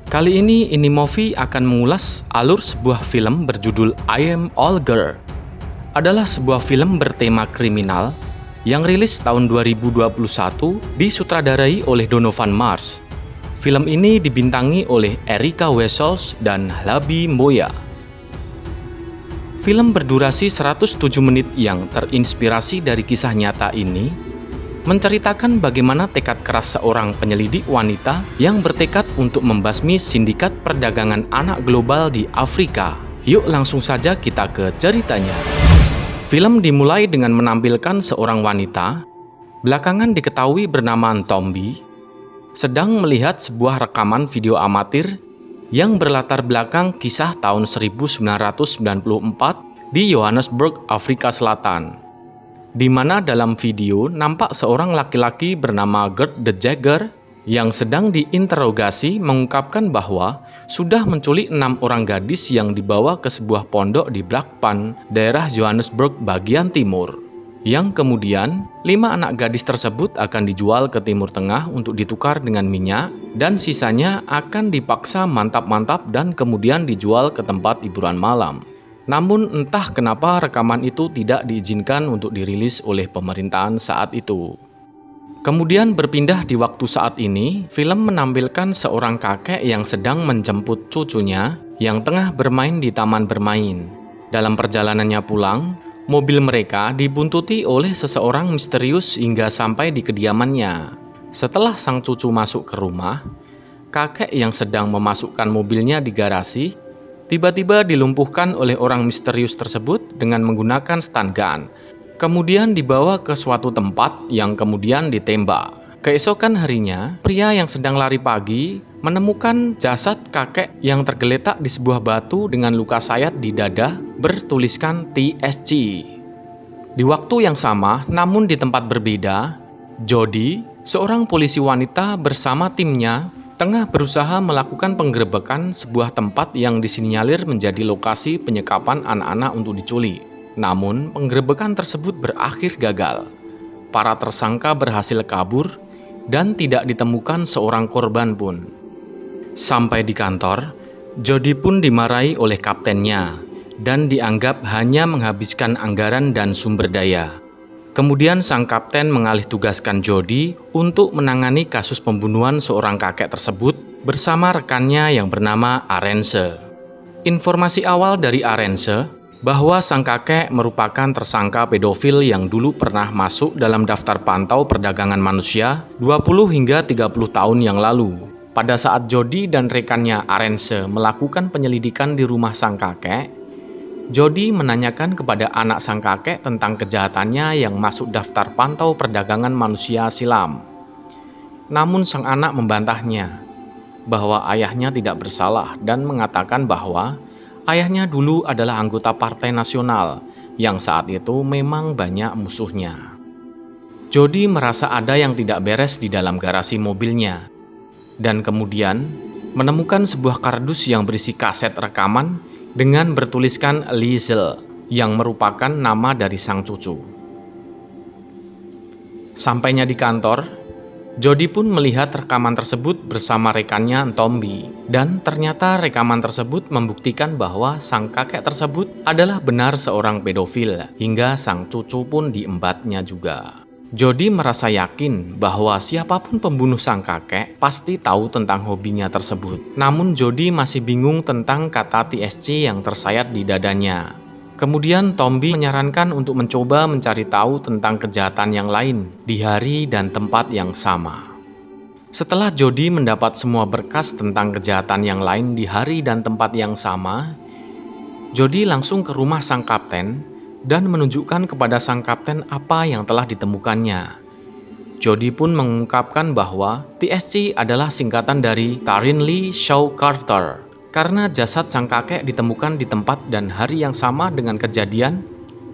Kali ini Movie akan mengulas alur sebuah film berjudul I Am All Girl. Adalah sebuah film bertema kriminal yang rilis tahun 2021 disutradarai oleh Donovan Mars. Film ini dibintangi oleh Erika Wessels dan Hlabi Mboya. Film berdurasi 107 menit yang terinspirasi dari kisah nyata ini menceritakan bagaimana tekad keras seorang penyelidik wanita yang bertekad untuk membasmi sindikat perdagangan anak global di Afrika. Yuk langsung saja kita ke ceritanya. Film dimulai dengan menampilkan seorang wanita, belakangan diketahui bernama Ntombi, sedang melihat sebuah rekaman video amatir yang berlatar belakang kisah tahun 1994 di Johannesburg, Afrika Selatan, di mana dalam video nampak seorang laki-laki bernama Gert de Jager yang sedang diinterogasi mengungkapkan bahwa sudah menculik 6 orang gadis yang dibawa ke sebuah pondok di Brakpan, daerah Johannesburg bagian timur. Yang kemudian 5 anak gadis tersebut akan dijual ke Timur Tengah untuk ditukar dengan minyak, dan sisanya akan dipaksa mantap-mantap dan kemudian dijual ke tempat hiburan malam. Namun entah kenapa rekaman itu tidak diizinkan untuk dirilis oleh pemerintahan saat itu. Kemudian berpindah di waktu saat ini, film menampilkan seorang kakek yang sedang menjemput cucunya yang tengah bermain di taman bermain. Dalam perjalanannya pulang, mobil mereka dibuntuti oleh seseorang misterius hingga sampai di kediamannya. Setelah sang cucu masuk ke rumah, kakek yang sedang memasukkan mobilnya di garasi tiba-tiba dilumpuhkan oleh orang misterius tersebut dengan menggunakan stun gun. Kemudian dibawa ke suatu tempat yang kemudian ditembak. Keesokan harinya, pria yang sedang lari pagi menemukan jasad kakek yang tergeletak di sebuah batu dengan luka sayat di dada bertuliskan TSC. Di waktu yang sama, namun di tempat berbeda, Jody, seorang polisi wanita bersama timnya, tengah berusaha melakukan penggerebekan sebuah tempat yang disinyalir menjadi lokasi penyekapan anak-anak untuk diculik. Namun, penggerebekan tersebut berakhir gagal. Para tersangka berhasil kabur dan tidak ditemukan seorang korban pun. Sampai di kantor, Jody pun dimarahi oleh kaptennya dan dianggap hanya menghabiskan anggaran dan sumber daya. Kemudian sang kapten mengalih tugaskan Jody untuk menangani kasus pembunuhan seorang kakek tersebut bersama rekannya yang bernama Arendse. Informasi awal dari Arendse bahwa sang kakek merupakan tersangka pedofil yang dulu pernah masuk dalam daftar pantau perdagangan manusia 20 hingga 30 tahun yang lalu. Pada saat Jody dan rekannya Arendse melakukan penyelidikan di rumah sang kakek, Jody menanyakan kepada anak sang kakek tentang kejahatannya yang masuk daftar pantau perdagangan manusia silam. Namun sang anak membantahnya bahwa ayahnya tidak bersalah dan mengatakan bahwa ayahnya dulu adalah anggota Partai Nasional yang saat itu memang banyak musuhnya. Jody merasa ada yang tidak beres di dalam garasi mobilnya dan kemudian menemukan sebuah kardus yang berisi kaset rekaman dengan bertuliskan Liesel yang merupakan nama dari sang cucu. Sampainya di kantor, Jody pun melihat rekaman tersebut bersama rekannya Ntombi, dan ternyata rekaman tersebut membuktikan bahwa sang kakek tersebut adalah benar seorang pedofil, hingga sang cucu pun diembatnya juga. Jody merasa yakin bahwa siapapun pembunuh sang kakek pasti tahu tentang hobinya tersebut. Namun Jody masih bingung tentang kata TSC yang tersayat di dadanya. Kemudian Tombi menyarankan untuk mencoba mencari tahu tentang kejahatan yang lain di hari dan tempat yang sama. Setelah Jody mendapat semua berkas tentang kejahatan yang lain di hari dan tempat yang sama, Jody langsung ke rumah sang kapten dan menunjukkan kepada sang kapten apa yang telah ditemukannya. Jody pun mengungkapkan bahwa TSC adalah singkatan dari Taryn Lee Shaw Carter, karena jasad sang kakek ditemukan di tempat dan hari yang sama dengan kejadian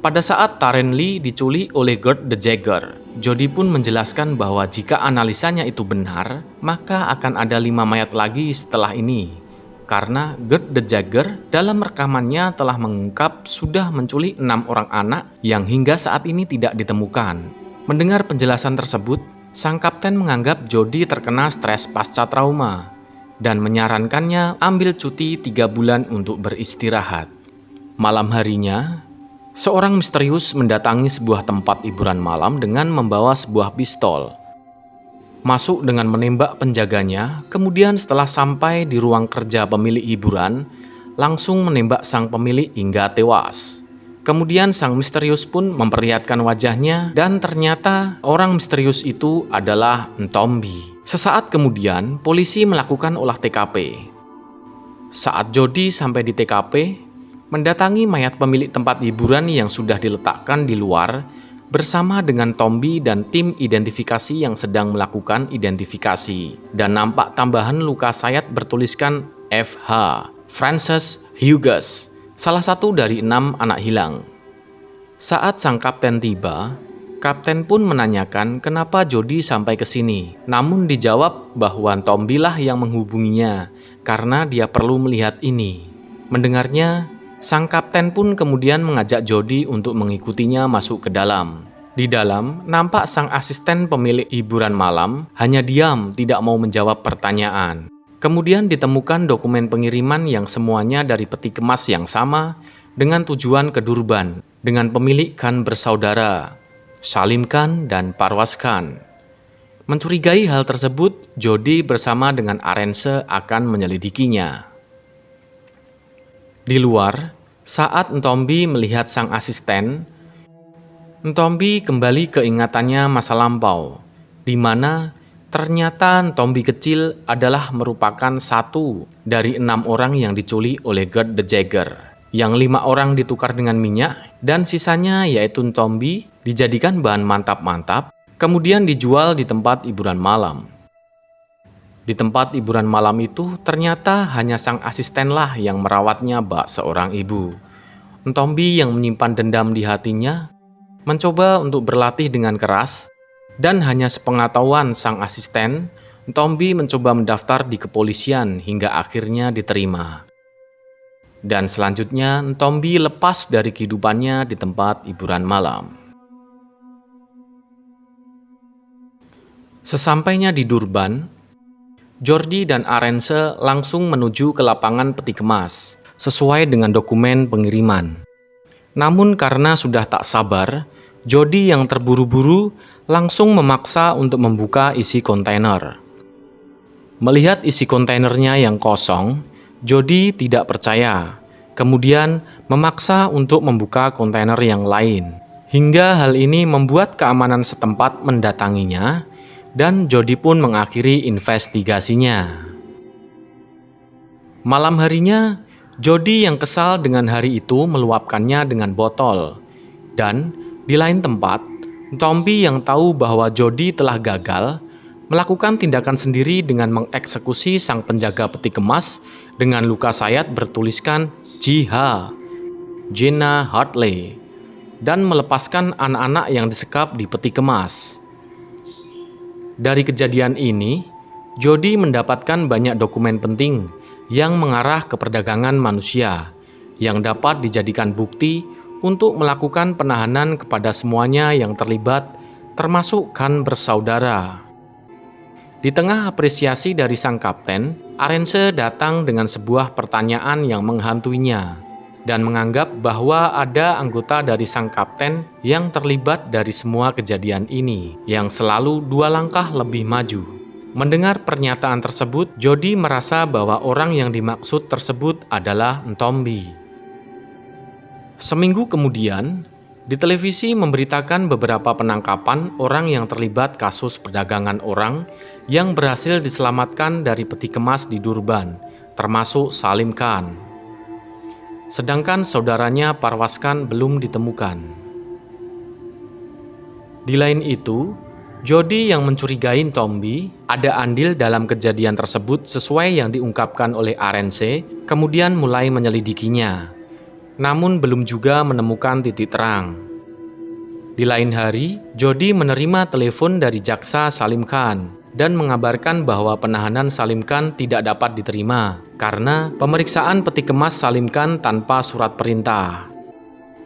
pada saat Taryn Lee diculik oleh Gert de Jager. Jody pun menjelaskan bahwa jika analisanya itu benar, maka akan ada 5 mayat lagi setelah ini. Karena Gert de Jager dalam rekamannya telah mengungkap sudah menculik 6 orang anak yang hingga saat ini tidak ditemukan. Mendengar penjelasan tersebut, sang kapten menganggap Jody terkena stres pasca trauma. dan menyarankannya ambil cuti 3 bulan untuk beristirahat. Malam harinya, seorang misterius mendatangi sebuah tempat hiburan malam dengan membawa sebuah pistol. Masuk dengan menembak penjaganya, kemudian setelah sampai di ruang kerja pemilik hiburan, langsung menembak sang pemilik hingga tewas. Kemudian sang misterius pun memperlihatkan wajahnya dan ternyata orang misterius itu adalah Ntombi. Sesaat kemudian, polisi melakukan olah TKP. Saat Jody sampai di TKP, mendatangi mayat pemilik tempat hiburan yang sudah diletakkan di luar bersama dengan Tombi dan tim identifikasi yang sedang melakukan identifikasi. Dan nampak tambahan luka sayat bertuliskan FH, Frances Hughes, salah satu dari 6 anak hilang. Saat sang kapten tiba, kapten pun menanyakan kenapa Jody sampai ke sini. Namun dijawab bahwa Tombi lah yang menghubunginya karena dia perlu melihat ini. Mendengarnya, sang kapten pun kemudian mengajak Jody untuk mengikutinya masuk ke dalam. Di dalam, nampak sang asisten pemilik hiburan malam hanya diam, tidak mau menjawab pertanyaan. Kemudian ditemukan dokumen pengiriman yang semuanya dari peti kemas yang sama dengan tujuan ke Durban dengan pemilik Khan bersaudara, Salim Khan dan Parwas Khan. Mencurigai hal tersebut, Jody bersama dengan Arence akan menyelidikinya. Di luar, saat Ntombi melihat sang asisten, Ntombi kembali ke ingatannya masa lampau, di mana ternyata Ntombi kecil adalah merupakan satu dari 6 orang yang diculik oleh Gert the Jagger, yang 5 orang ditukar dengan minyak, dan sisanya yaitu Ntombi dijadikan bahan mantap-mantap, kemudian dijual di tempat hiburan malam. Di tempat hiburan malam itu ternyata hanya sang asistenlah yang merawatnya bak seorang ibu. Ntombi yang menyimpan dendam di hatinya mencoba untuk berlatih dengan keras, dan hanya sepengetahuan sang asisten, Ntombi mencoba mendaftar di kepolisian hingga akhirnya diterima. Dan selanjutnya Ntombi lepas dari kehidupannya di tempat hiburan malam. Sesampainya di Durban, Jody dan Arence langsung menuju ke lapangan peti kemas sesuai dengan dokumen pengiriman. Namun karena sudah tak sabar, Jody yang terburu-buru langsung memaksa untuk membuka isi kontainer. Melihat isi kontainernya yang kosong, Jody tidak percaya. Kemudian memaksa untuk membuka kontainer yang lain. Hingga hal ini membuat keamanan setempat mendatanginya, dan Jody pun mengakhiri investigasinya. Malam harinya, Jody yang kesal dengan hari itu meluapkannya dengan botol. Dan di lain tempat, Ntombi yang tahu bahwa Jody telah gagal, melakukan tindakan sendiri dengan mengeksekusi sang penjaga peti kemas dengan luka sayat bertuliskan Jiha, Jenna Hartley, dan melepaskan anak-anak yang disekap di peti kemas. Dari kejadian ini, Jody mendapatkan banyak dokumen penting yang mengarah ke perdagangan manusia, yang dapat dijadikan bukti untuk melakukan penahanan kepada semuanya yang terlibat, termasuk Khan bersaudara. Di tengah apresiasi dari sang kapten, Arence datang dengan sebuah pertanyaan yang menghantuinya, dan menganggap bahwa ada anggota dari sang kapten yang terlibat dari semua kejadian ini, yang selalu 2 langkah lebih maju. Mendengar pernyataan tersebut, Jody merasa bahwa orang yang dimaksud tersebut adalah Ntombi. Seminggu kemudian, di televisi memberitakan beberapa penangkapan orang yang terlibat kasus perdagangan orang yang berhasil diselamatkan dari peti kemas di Durban, termasuk Salim Khan. Sedangkan saudaranya Parwas Khan belum ditemukan. Di lain itu, Jody yang mencurigai Ntombi ada andil dalam kejadian tersebut sesuai yang diungkapkan oleh Arence, kemudian mulai menyelidikinya. Namun belum juga menemukan titik terang. Di lain hari, Jody menerima telepon dari jaksa Salim Khan dan mengabarkan bahwa penahanan Salim Khan tidak dapat diterima karena pemeriksaan peti kemas Salim Khan tanpa surat perintah.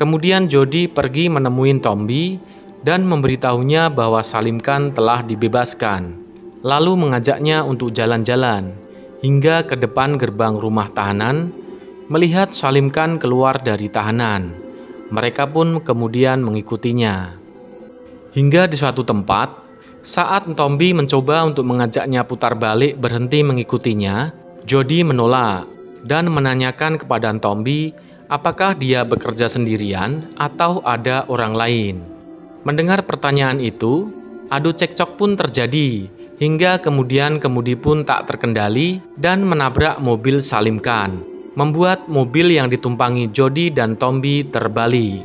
Kemudian Jody pergi menemui Ntombi dan memberitahunya bahwa Salim Khan telah dibebaskan, lalu mengajaknya untuk jalan-jalan, hingga ke depan gerbang rumah tahanan, melihat Salim Khan keluar dari tahanan. Mereka pun kemudian mengikutinya. Hingga di suatu tempat, saat Ntombi mencoba untuk mengajaknya putar balik berhenti mengikutinya, Jody menolak dan menanyakan kepada Ntombi apakah dia bekerja sendirian atau ada orang lain. Mendengar pertanyaan itu, adu cekcok pun terjadi, hingga kemudian kemudi pun tak terkendali dan menabrak mobil Salim Khan, membuat mobil yang ditumpangi Jody dan Ntombi terbalik.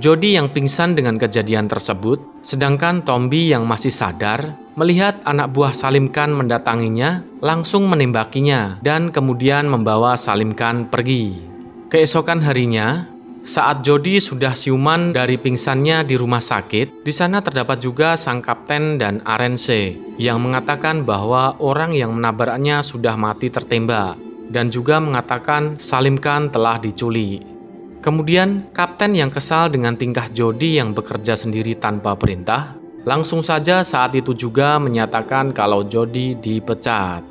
Jody yang pingsan dengan kejadian tersebut, sedangkan Ntombi yang masih sadar, melihat anak buah Salim Khan mendatanginya, langsung menembakinya dan kemudian membawa Salim Khan pergi. Keesokan harinya, saat Jody sudah siuman dari pingsannya di rumah sakit, di sana terdapat juga sang kapten dan Arence yang mengatakan bahwa orang yang menabraknya sudah mati tertembak dan juga mengatakan Salim Khan telah diculik. Kemudian, kapten yang kesal dengan tingkah Jody yang bekerja sendiri tanpa perintah, langsung saja saat itu juga menyatakan kalau Jody dipecat.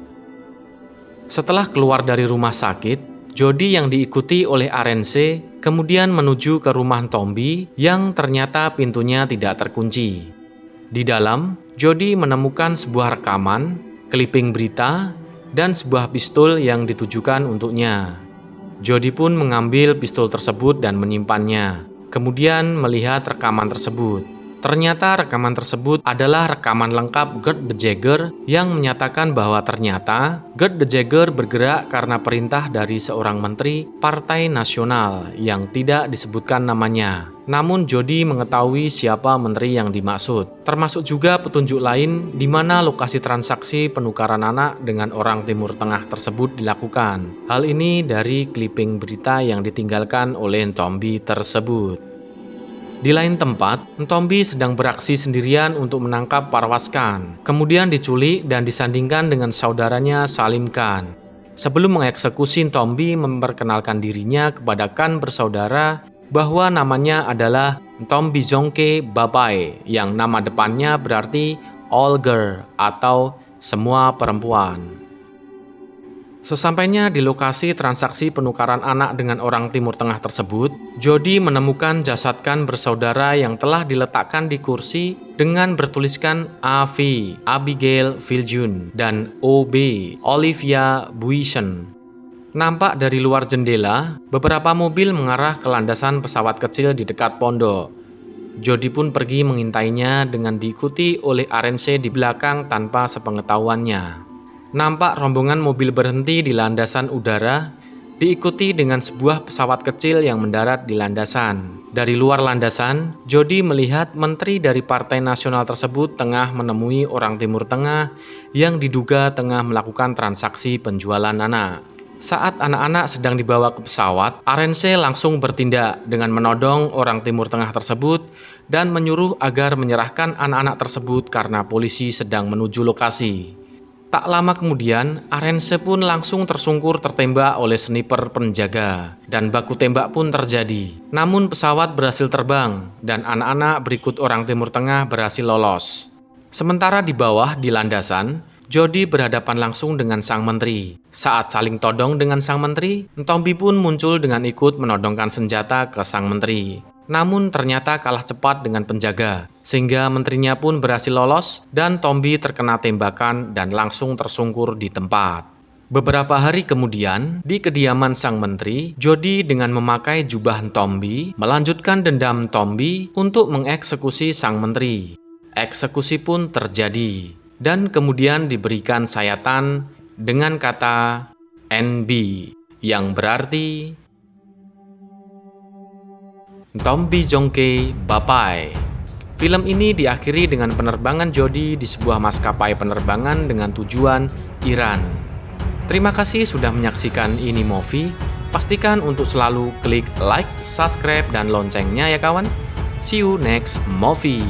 Setelah keluar dari rumah sakit, Jody yang diikuti oleh Arence kemudian menuju ke rumah Ntombi yang ternyata pintunya tidak terkunci. Di dalam, Jody menemukan sebuah rekaman, clipping berita, dan sebuah pistol yang ditujukan untuknya. Jody pun mengambil pistol tersebut dan menyimpannya, kemudian melihat rekaman tersebut. Ternyata rekaman tersebut adalah rekaman lengkap Gert de Jager yang menyatakan bahwa ternyata Gert de Jager bergerak karena perintah dari seorang menteri Partai Nasional yang tidak disebutkan namanya. Namun Jody mengetahui siapa menteri yang dimaksud, termasuk juga petunjuk lain di mana lokasi transaksi penukaran anak dengan orang Timur Tengah tersebut dilakukan. Hal ini dari clipping berita yang ditinggalkan oleh Ntombi tersebut. Di lain tempat, Ntombi sedang beraksi sendirian untuk menangkap Parvaz Khan, kemudian diculik dan disandingkan dengan saudaranya Salim Khan. Sebelum mengeksekusi, Ntombi memperkenalkan dirinya kepada Khan bersaudara bahwa namanya adalah Ntombi Jongke Bapai, yang nama depannya berarti all girl atau semua perempuan. Sesampainya di lokasi transaksi penukaran anak dengan orang Timur Tengah tersebut, Jody menemukan jasad Khan bersaudara yang telah diletakkan di kursi dengan bertuliskan AV, Abigail Viljun, dan OB, Olivia Buisson. Nampak dari luar jendela, beberapa mobil mengarah ke landasan pesawat kecil di dekat pondok. Jody pun pergi mengintainya dengan diikuti oleh Arence di belakang tanpa sepengetahuannya. Nampak rombongan mobil berhenti di landasan udara, diikuti dengan sebuah pesawat kecil yang mendarat di landasan. Dari luar landasan, Jody melihat menteri dari Partai Nasional tersebut tengah menemui orang Timur Tengah yang diduga tengah melakukan transaksi penjualan anak. Saat anak-anak sedang dibawa ke pesawat, Arence langsung bertindak dengan menodong orang Timur Tengah tersebut dan menyuruh agar menyerahkan anak-anak tersebut karena polisi sedang menuju lokasi. Tak lama kemudian, Arence pun langsung tersungkur tertembak oleh sniper penjaga, dan baku tembak pun terjadi. Namun pesawat berhasil terbang, dan anak-anak berikut orang Timur Tengah berhasil lolos. Sementara di bawah, di landasan, Jody berhadapan langsung dengan sang menteri. Saat saling todong dengan sang menteri, Ntombi pun muncul dengan ikut menodongkan senjata ke sang menteri. Namun ternyata kalah cepat dengan penjaga, sehingga menterinya pun berhasil lolos dan Ntombi terkena tembakan dan langsung tersungkur di tempat. Beberapa hari kemudian, di kediaman sang menteri, Jody dengan memakai jubah Ntombi melanjutkan dendam Ntombi untuk mengeksekusi sang menteri. Eksekusi pun terjadi, dan kemudian diberikan sayatan dengan kata NB, yang berarti Ntombi Jongke Bapai. Film ini diakhiri dengan penerbangan Jody di sebuah maskapai penerbangan dengan tujuan Iran. Terima kasih sudah menyaksikan ini movie. Pastikan untuk selalu klik like, subscribe, dan loncengnya ya kawan. See you next movie.